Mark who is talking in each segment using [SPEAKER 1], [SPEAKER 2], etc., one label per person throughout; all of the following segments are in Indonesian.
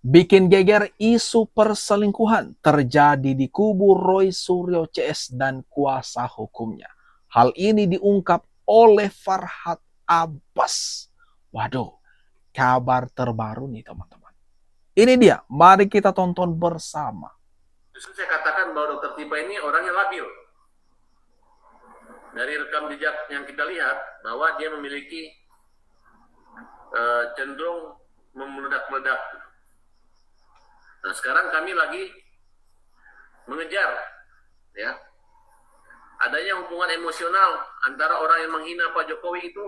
[SPEAKER 1] Bikin geger isu perselingkuhan terjadi di kubu Roy Suryo CS dan kuasa hukumnya. Hal ini diungkap oleh Farhad Abbas. Waduh, kabar terbaru nih teman-teman. Ini dia, mari kita tonton bersama.
[SPEAKER 2] Justru saya katakan bahwa Dr. Tipa ini orangnya labil. Dari rekam jejak yang kita lihat bahwa dia memiliki cenderung memeledak-meledak. Nah, sekarang kami lagi mengejar ya adanya hubungan emosional antara orang yang menghina Pak Jokowi itu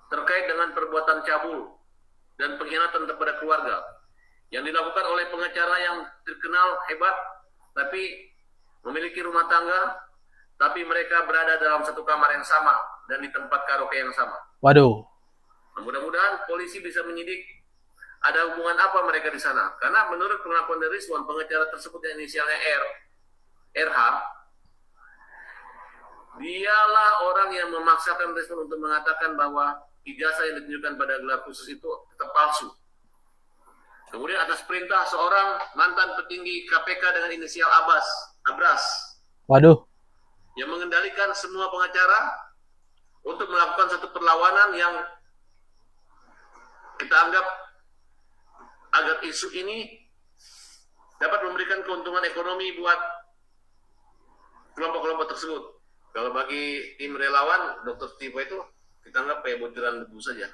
[SPEAKER 2] terkait dengan perbuatan cabul dan pengkhianatan kepada keluarga yang dilakukan oleh pengacara yang terkenal hebat tapi memiliki rumah tangga, tapi mereka berada dalam satu kamar yang sama dan di tempat karaoke yang sama.
[SPEAKER 1] Waduh.
[SPEAKER 2] Nah, mudah-mudahan polisi bisa menyidik ada hubungan apa mereka di sana. Karena menurut pengakuan dari Rizwan, pengacara tersebut yang inisialnya RH, dialah orang yang memaksakan Rizwan untuk mengatakan bahwa ijazah yang ditunjukkan pada gelar khusus itu tetap palsu. Kemudian atas perintah seorang mantan petinggi KPK dengan inisial Abras.
[SPEAKER 1] Waduh.
[SPEAKER 2] Yang mengendalikan semua pengacara untuk melakukan satu perlawanan yang kita anggap agar isu ini dapat memberikan keuntungan ekonomi buat kelompok-kelompok tersebut. Kalau bagi tim relawan, Dr. Tipa itu kita anggap kayak bocoran debu saja.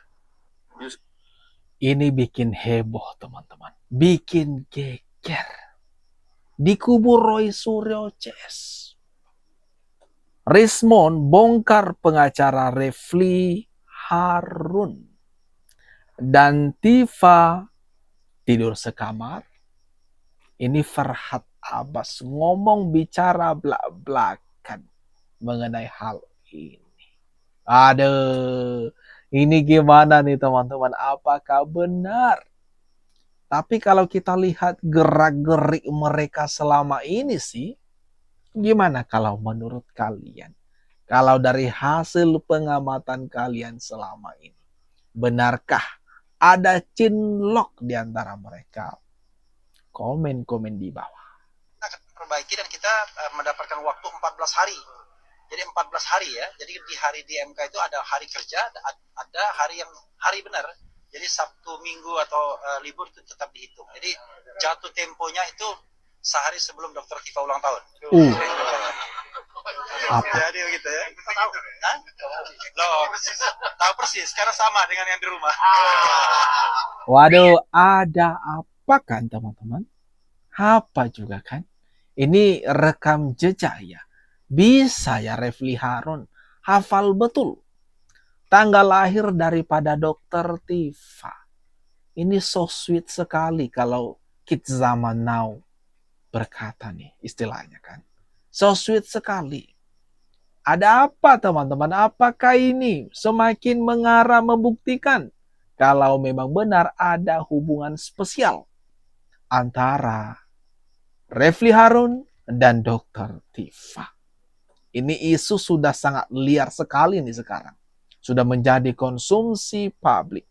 [SPEAKER 1] Ini bikin heboh teman-teman. Bikin geger. Di kubu Roy Suryo CS. Rismon bongkar pengacara Refli Harun. Dan Tifa tidur sekamar. Ini Farhad Abbas ngomong bicara belak-belakan mengenai hal ini. Aduh, ini gimana nih teman-teman? Apakah benar? Tapi kalau kita lihat gerak-gerik mereka selama ini sih, gimana kalau menurut kalian? Kalau dari hasil pengamatan kalian selama ini, benarkah ada cinlok di antara mereka? Komen-komen di bawah.
[SPEAKER 3] Kita akan perbaiki dan kita mendapatkan waktu 14 hari. Jadi 14 hari ya. Jadi di hari di MK itu ada hari kerja, ada hari benar. Jadi Sabtu, Minggu atau libur itu tetap dihitung. Jadi jatuh temponya itu sehari sebelum Dr. Tifa ulang tahun.
[SPEAKER 1] Apa?
[SPEAKER 3] Jadi begitu ya. Kita tahu. Hah? Loh, tahu persis. Karena sama dengan yang di rumah.
[SPEAKER 1] Waduh, ada apa kan teman-teman? Apa juga kan? Ini rekam jejak ya. Bisa ya Refli Harun hafal betul tanggal lahir daripada Dr. Tifa. Ini so sweet sekali kalau kids zaman now berkata nih istilahnya kan. So sweet sekali. Ada apa teman-teman? Apakah ini semakin mengarah membuktikan kalau memang benar ada hubungan spesial antara Refli Harun dan Dr. Tifa? Ini isu sudah sangat liar sekali nih sekarang. Sudah menjadi konsumsi publik.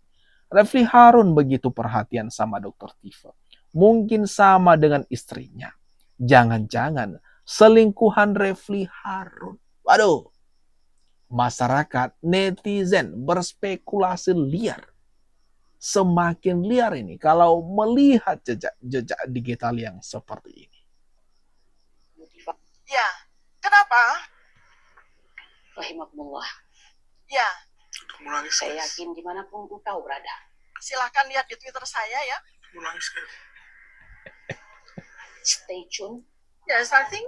[SPEAKER 1] Refli Harun begitu perhatian sama Dr. Tifa. Mungkin sama dengan istrinya. Jangan-jangan selingkuhan Refli Harun. Waduh. Masyarakat netizen berspekulasi liar. Semakin liar ini kalau melihat jejak digital yang seperti ini.
[SPEAKER 4] Ya, kenapa?
[SPEAKER 5] Rahimakumullah.
[SPEAKER 4] Ya,
[SPEAKER 3] Menangis.
[SPEAKER 5] Saya yakin dimanapun engkau berada.
[SPEAKER 4] silahkan lihat di Twitter saya ya.
[SPEAKER 3] Menangis.
[SPEAKER 5] Stay tuned,
[SPEAKER 4] Yes, I think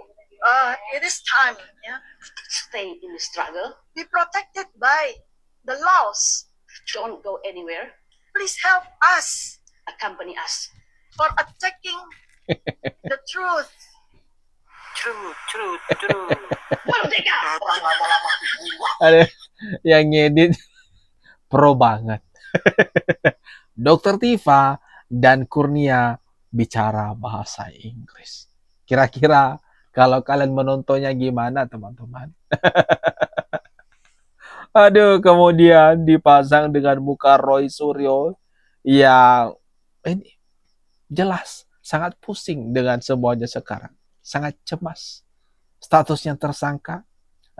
[SPEAKER 4] it is time. Yeah,
[SPEAKER 5] stay in the struggle.
[SPEAKER 4] be protected by the laws.
[SPEAKER 5] Don't go anywhere.
[SPEAKER 4] Please help us
[SPEAKER 5] Accompany us.
[SPEAKER 4] for attacking the truth.
[SPEAKER 3] True.
[SPEAKER 5] Merdeka!
[SPEAKER 1] Ada yang ngedit pro banget. Dr. Tifa dan Kurnia bicara bahasa Inggris. Kira-kira kalau kalian menontonnya gimana teman-teman? Aduh, kemudian dipasang dengan muka Roy Suryo yang ini Jelas, sangat pusing dengan semuanya sekarang. Sangat cemas. Statusnya tersangka.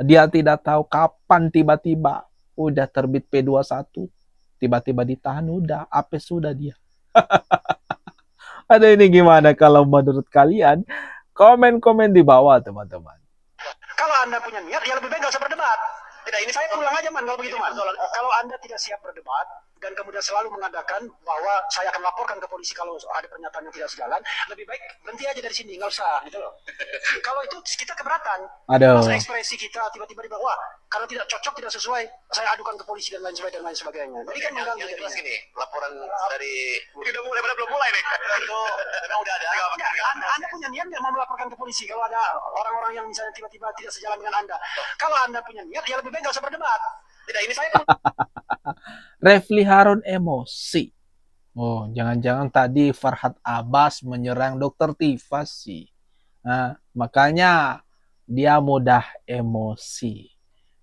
[SPEAKER 1] Dia tidak tahu kapan tiba-tiba udah terbit P21. Tiba-tiba ditahan, udah apes sudah dia. Ada ini gimana kalau menurut kalian? Komen-komen di bawah teman-teman.
[SPEAKER 3] Kalau Anda punya niat, ya lebih baik nggak usah berdebat. Tidak, ini saya pulang aja, Man, kalau begitu, Man. Kalau Anda tidak siap berdebat, dan kemudian selalu mengadakan bahwa saya akan laporkan ke polisi kalau ada pernyataan yang tidak sejalan, lebih baik berhenti aja dari sini, nggak usah, gitu loh. Kalau itu kita keberatan.
[SPEAKER 1] Aduh.
[SPEAKER 3] Masa ekspresi kita tiba-tiba dibawa, wah, kalau tidak cocok, tidak sesuai, saya adukan ke polisi dan lain sebagainya. Jadi kan mengganggu.
[SPEAKER 2] Yang jelas gini, laporan dari udah mulai belum mulai nih. Itu memang udah ada.
[SPEAKER 3] Anda punya niat nggak mau melaporkan ke polisi kalau ada orang-orang yang misalnya tiba-tiba tidak sejalan dengan Anda? Kalau Anda punya niat, ya lebih baik nggak usah berdebat. Tidak, ini saya
[SPEAKER 1] Refli Harun emosi. Oh, jangan-jangan tadi Farhad Abbas menyerang Dokter Tifas sih. Nah, makanya dia mudah emosi.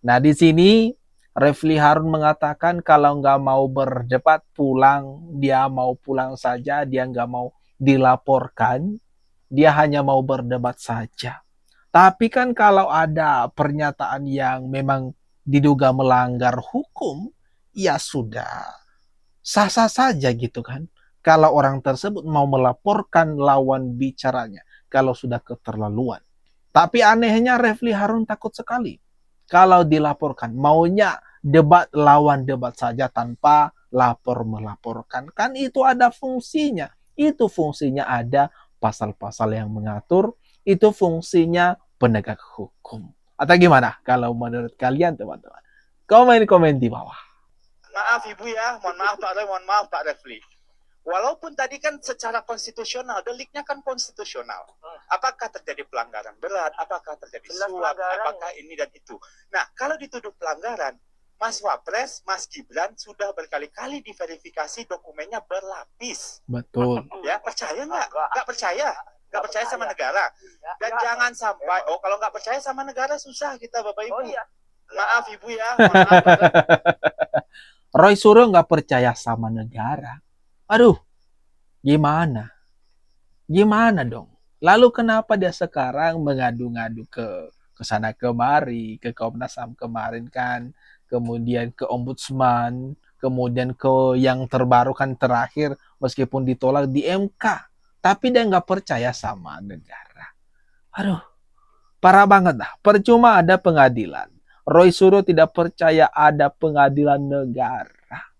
[SPEAKER 1] Nah, di sini Refli Harun mengatakan kalau nggak mau berdebat pulang, dia mau pulang saja, dia nggak mau dilaporkan, dia hanya mau berdebat saja. Tapi kan kalau ada pernyataan yang memang diduga melanggar hukum, ya sudah sah-sah saja gitu kan. Kalau orang tersebut mau melaporkan lawan bicaranya, kalau sudah keterlaluan. Tapi anehnya Refli Harun takut sekali. Kalau dilaporkan, maunya debat lawan debat saja tanpa lapor-melaporkan. Kan itu ada fungsinya. Itu fungsinya ada pasal-pasal yang mengatur. Itu fungsinya penegak hukum. Atau gimana kalau menurut kalian teman-teman? Komen-komen di bawah.
[SPEAKER 6] Maaf Ibu ya, mohon maaf Pak Roy, mohon maaf Pak Refli. Walaupun tadi kan secara konstitusional, deliknya kan konstitusional. Apakah terjadi pelanggaran berat, apakah terjadi suap, apakah ini dan itu. Nah, kalau dituduh pelanggaran, Mas Wapres, Mas Gibran sudah berkali-kali diverifikasi dokumennya berlapis.
[SPEAKER 1] Betul.
[SPEAKER 6] Ya, percaya nggak? Nggak percaya. Nggak percaya sama negara. Dan jangan sampai, kalau nggak percaya sama negara susah kita Bapak Ibu. Maaf Ibu ya, mohon maaf Pak Roy.
[SPEAKER 1] Roy Suryo nggak percaya sama negara. Aduh, gimana? Gimana dong? Lalu kenapa dia sekarang mengadu-ngadu ke sana kemari, ke Komnas HAM kemarin kan, kemudian ke Ombudsman, kemudian ke yang terbaru kan terakhir meskipun ditolak di MK, tapi dia nggak percaya sama negara. Aduh, parah banget dah. Percuma ada pengadilan. Roy Suryo tidak percaya ada pengadilan negara.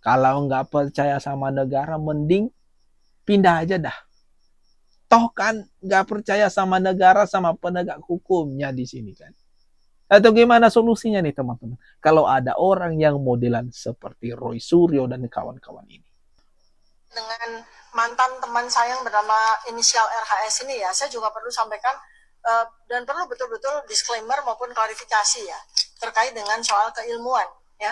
[SPEAKER 1] Kalau nggak percaya sama negara, mending pindah aja dah. Toh kan nggak percaya sama negara, sama penegak hukumnya di sini kan. Atau gimana solusinya nih teman-teman? Kalau ada orang yang modelan seperti Roy Suryo dan kawan-kawan ini.
[SPEAKER 4] Dengan mantan teman saya yang bernama inisial RHS ini ya, saya juga perlu sampaikan dan perlu betul-betul disclaimer maupun klarifikasi ya terkait dengan soal keilmuan ya.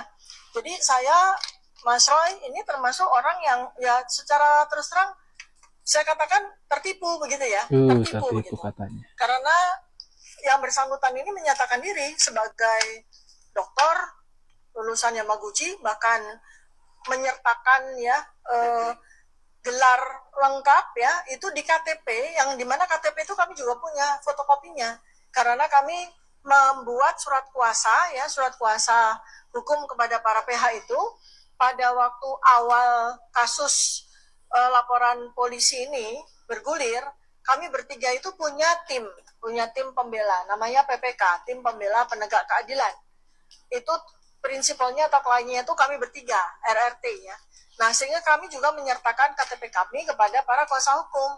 [SPEAKER 4] Jadi saya Mas Roy ini termasuk orang yang ya secara terus terang saya katakan tertipu begitu ya, tertipu begitu.
[SPEAKER 1] Katanya.
[SPEAKER 4] Karena yang bersangkutan ini menyatakan diri sebagai dokter lulusan Yamaguchi, bahkan menyertakan ya gelar lengkap ya itu di KTP, yang dimana KTP itu kami juga punya fotokopinya karena kami membuat surat kuasa hukum kepada para PH itu pada waktu awal kasus laporan polisi ini bergulir. Kami bertiga itu punya tim pembela, namanya PPK, tim pembela penegak keadilan. Itu prinsipalnya atau kliennya itu kami bertiga, RRT ya. Nah, sehingga kami juga menyertakan KTP kami kepada para kuasa hukum.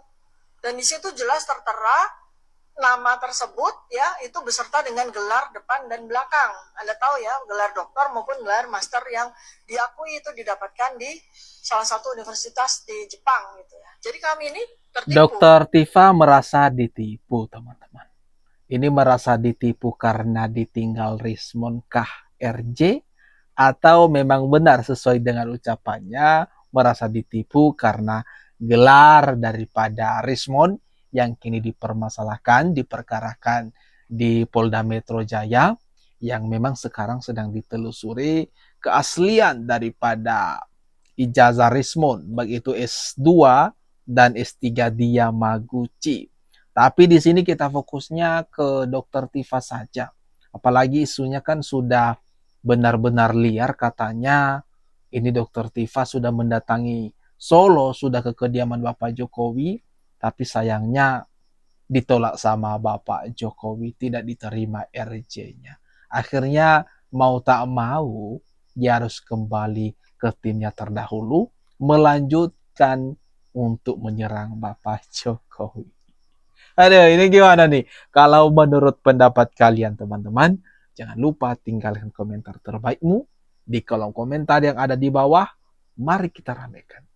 [SPEAKER 4] Dan di situ jelas tertera nama tersebut ya itu beserta dengan gelar depan dan belakang. Anda tahu ya, gelar doktor maupun gelar master yang diakui itu didapatkan di salah satu universitas di Jepang gitu ya. Jadi kami ini tertipu.
[SPEAKER 1] Dokter Tifa merasa ditipu, teman-teman. Ini merasa ditipu karena ditinggal Rismon kah RJ, atau memang benar sesuai dengan ucapannya merasa ditipu karena gelar daripada Rismon yang kini dipermasalahkan, diperkarakan di Polda Metro Jaya, yang memang sekarang sedang ditelusuri keaslian daripada ijazah Rismon, baik itu S2 dan S3 dia Maguchi. Tapi di sini kita fokusnya ke Dr. Tifa saja. Apalagi isunya kan sudah benar-benar liar, katanya ini Dr. Tifa sudah mendatangi Solo, sudah ke kediaman Bapak Jokowi, tapi sayangnya ditolak sama Bapak Jokowi, tidak diterima RJ-nya. Akhirnya mau tak mau dia harus kembali ke timnya terdahulu, melanjutkan untuk menyerang Bapak Jokowi. Aduh, ini gimana nih? Kalau menurut pendapat kalian teman-teman, jangan lupa tinggalkan komentar terbaikmu di kolom komentar yang ada di bawah. Mari kita ramekan.